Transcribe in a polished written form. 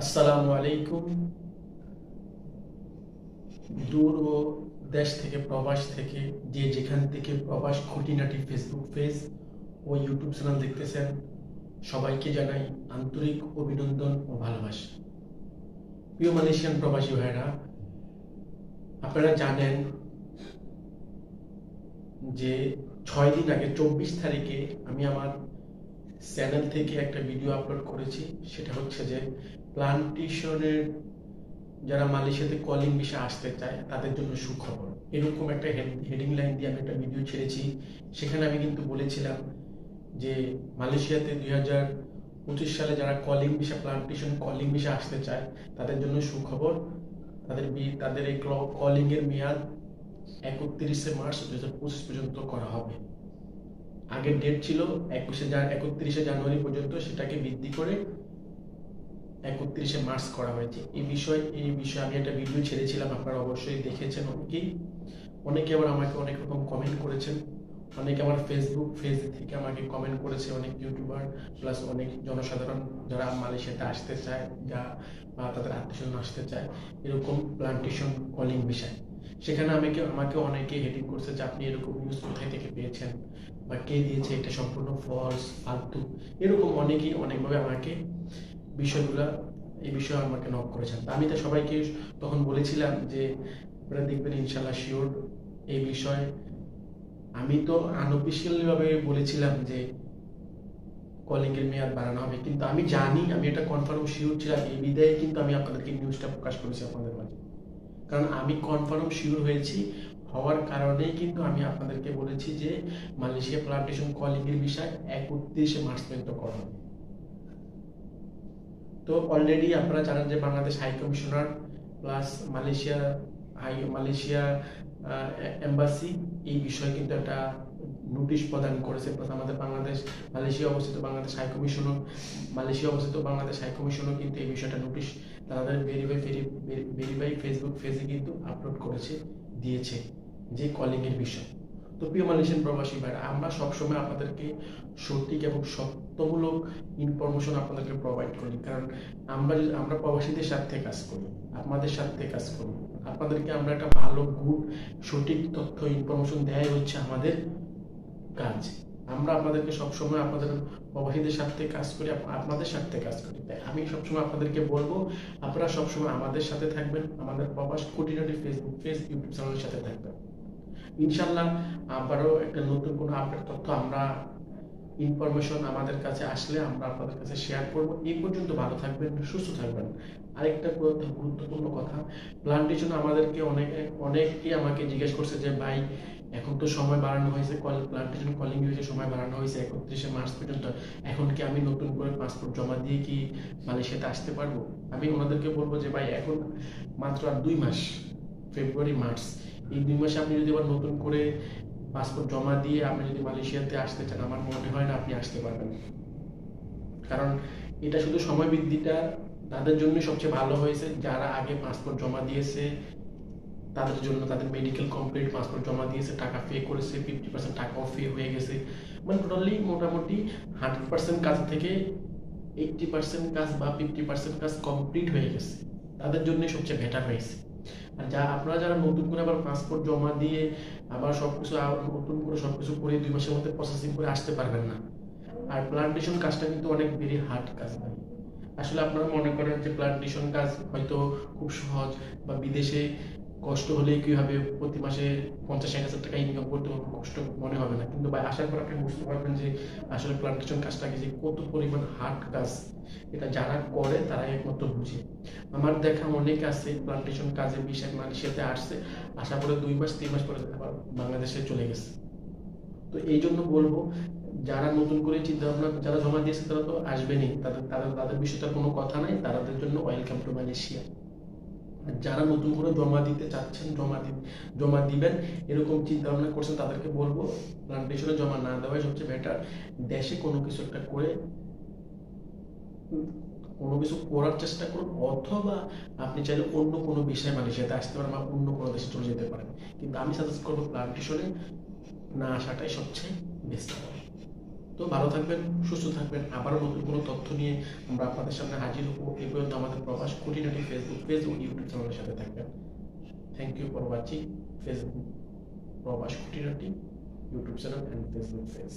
আসসালামু আলাইকুম। দূর ও দেশ থেকে প্রবাস থেকে যে যেখান থেকে প্রবাস খুঁটিনাটি ফেসবুক পেজ ও ইউটিউব চ্যানেল দেখতেছেন, সবাইকে জানাই আন্তরিক অভিনন্দন ও ভালোবাসা। প্রিয় মালয়েশিয়ান প্রবাসী ভাইরা, আপনারা জানেন যে 6 দিন আগে 24 তারিখে আমি আমার চ্যানেল থেকে একটা ভিডিও আপলোড করেছি। সেটা হচ্ছে যে প্লান্টেশনের যারা মালয়েশিয়াতে কলিং ভিসা আসতে চায় তাদের জন্য সুখবর, এরকম একটা হেডিং লাইন দিয়ে আমি একটা ভিডিও ছেড়েছি। সেখানে আমি কিন্তু বলেছিলাম যে মালয়েশিয়াতে 2025 সালে যারা calling visa plantation calling visa আসতে চায় তাদের জন্য সুখবর। তাদের এই কলিং এর মেয়াদ 31শে মার্চ 2025 পর্যন্ত করা হবে। আগের ডেট ছিল 31শে জানুয়ারি পর্যন্ত, সেটাকে বৃদ্ধি করে 31শে মার্চ করা হয়েছে। এই বিষয়ে আমি একটা ভিডিও ছেড়েছিলাম, আপনারা অবশ্যই দেখেছেন অনেকে আবার আমাকে অনেক রকম কমেন্ট করেছেন। অনেকে আমার ফেসবুক পেজ থেকে আমাকে কমেন্ট করেছে, অনেক ইউটিউবার প্লাস অনেক জনসাধারণ যারা মালয়েশিয়াতে আসতে চায় বা তাদের আত্মীয়স্বজন আসতে চায় এরকম প্লান্টেশন কলিং বিষয়। সেখানে আমাকে অনেকে হেডিং করছে যে আপনি এরকম নিউজ কোথায় থেকে পেয়েছেন বা কে দিয়েছে, এটা সম্পূর্ণ ফলস, ফালতু, এরকম অনেকেই অনেকভাবে আমাকে এই বিষয়ে আমাকে নক করেছেন। আমি তো সবাইকে তখন বলেছিলাম যে আপনারা দেখবেন ইনশাল্লাহ শিওর এই বিষয়ে। আমি তো আনঅফিসিয়ালি ভাবে বলেছিলাম যে কলিং এর মেয়াদ বাড়ানো হবে, কিন্তু আমি জানি, আমি এটা কনফার্ম শিওর ছিলাম, এই বিদায় কিন্তু আমি আপনাদেরকে নিউজটা প্রকাশ করেছি আপনাদের মাঝে। কারণ আমি কনফার্ম শিওর হওয়ার কারণেই কিন্তু আমি আপনাদেরকে বলেছি যে মালয়েশিয়া প্লান্টেশন কলিং এর বিষয় 31শে মার্চ পর্যন্ত করা হবে। তো অলরেডি আপনারা জানেন যে Bangladesh high commissioner plus Malaysia embassy এই বিষয়ে কিন্তু একটা নোটিশ প্রদান করেছে। আমাদের মালয়েশিয়া অবস্থিত বাংলাদেশ হাই কমিশনও কিন্তু এই বিষয়টা নোটিশ তাদের ভেরিফাই ফেসবুক পেজে কিন্তু আপলোড দিয়েছে যে কলিং এর বিষয়। তো প্রিয় মালয়েশিয়ান প্রবাসী ভাইরা, আমরা সবসময় আপনাদেরকে সঠিক এবং সত্যমূলক ইনফরমেশন আপনাদেরকে প্রোভাইড করি, কারণ আমরা প্রবাসীদের সাথে কাজ করি, আপনাদের সাথে কাজ করি। আপনাদেরকে আমরা একটা ভালো সঠিক তথ্য ইনফরমেশন দেওয়াই হচ্ছে আমাদের কাজ। আমরা আপনাদেরকে সবসময় আপনাদের প্রবাসীদের সাথে কাজ করি, আপনাদের সাথে কাজ করি। তাই আমি সবসময় আপনাদেরকে বলবো আপনারা সবসময় আমাদের সাথে থাকবেন, আমাদের প্রবাস খুঁটিনাটি ফেসবুক পেজ ইউটিউব চ্যানেলের সাথে থাকবেন। ইনশাল্লাহ আবারও একটা নতুন কোনো আপডেট তথ্য ইনফরমেশন আমাদের কাছে আসলে আমরা আপনাদের কাছে শেয়ার করব। এই পর্যন্ত ভালো থাকবেন, সুস্থ থাকবেন। আরেকটা গুরুত্বপূর্ণ কথা, প্লান্টেশন আমাদেরকে অনেকেই আমাকে জিজ্ঞেস করছে যে ভাই এখন তো সময় বাড়ানো হয়েছে, প্লান্টেশন কলিং হয়েছে, সময় বাড়ানো হয়েছে 31শে মার্চ পর্যন্ত, এখন কি আমি নতুন করে পাসপোর্ট জমা দিয়ে কি মালয়েশিয়াতে আসতে পারবো? আমি ওনাদেরকে বলবো যে ভাই এখন মাত্র আর 2 মাস, ফেব্রুয়ারি মার্চ, এই 2 মাসে আপনি যদি আবার নতুন করে পাসপোর্ট জমা দিয়ে আপনি যদি মালয়েশিয়াতে আসতে চান, আমার মনে হয় না আপনি আসতে পারবেন। কারণ এটা শুধু সময় বৃদ্ধিটা তাদের জন্য সবচেয়ে ভালো হয়েছে যারা আগে পাসপোর্ট জমা দিয়েছে, তাদের জন্য, তাদের মেডিকেল কমপ্লিট পাসপোর্ট জমা দিয়েছে, টাকা পে করেছে, 50% টাকাও পে হয়ে গেছে, মানে টোটালি মোটামুটি 100% কাজ থেকে 80% কাজ বা 50% কাজ কমপ্লিট হয়ে গেছে, তাদের জন্য সবচেয়ে বেটার হয়েছে। আর আপনারা যারা নতুন করে আবার পাসপোর্ট জমা দিয়ে আবার নতুন করে সবকিছু করে 2 মাসের মধ্যে প্রসেসিং করে আসতে পারবেন না। আর প্লান্টেশন কাজটা কিন্তু অনেক ভেরি হার্ড কাজ ভাই। আসলে আপনারা মনে করেন যে প্লান্টেশন কাজ হয়তো খুব সহজ, বা বিদেশে কষ্ট হলেই কি হবে প্রতি মাসে 50-60 হাজার টাকা ইনকাম করতে কষ্ট মনে হবে না, কিন্তু ভাই আসার পর আপনি বুঝতে পারবেন যে আসলে প্লান্টেশন কাজটাকে যে কত পরিমাণ হার্ড কাজ, এটা যারা করে তারাই একমাত্র বুঝে। আমার দেখা অনেক আছে প্লান্টেশন কাজের বিষয় মালয়েশিয়াতে আসছে, আসার পরে 2 মাস 3 মাস পরে আবার বাংলাদেশে চলে গেছে। তো এই জন্য বলবো যারা নতুন করে চিন্তা ভাবনা যারা জমা দিয়েছে তারা তো আসবেনই, তাদের বিষয়টা কোনো কথা নাই, তাদের জন্য ওয়েলকাম টু মালয়েশিয়া। যারা নতুন করে জমা দিতে চাচ্ছেন, জমা দিবেন এরকম চিন্তা ভাবনা করছেন, তাদেরকে বলবো প্লান্টেশনে জমা না দেওয়াই সবচেয়ে বেটার। দেশে কোনো কিছু একটা করে কোনো কিছু করার চেষ্টা করুন, অথবা আপনি চাইলে অন্য কোনো বিষয়ে মালয়েশিয়াতে আসতে পারেন বা অন্য কোনো দেশে চলে যেতে পারেন, কিন্তু আমি সাজেস্ট করবো প্লান্টেশনে না আসাটাই সবচেয়ে বেস্ট হবে। তো ভালো থাকবেন, সুস্থ থাকবেন। আবারও নতুন কোনো তথ্য নিয়ে আমরা আপনাদের সামনে হাজির হবো। এই পর্যন্ত আমাদের প্রবাস খুঁটিনাটি ফেসবুক পেজ ও ইউটিউব চ্যানেলের সাথে থাকবেন। Thank you for watching Facebook Probash Khutinati YouTube channel and Facebook page.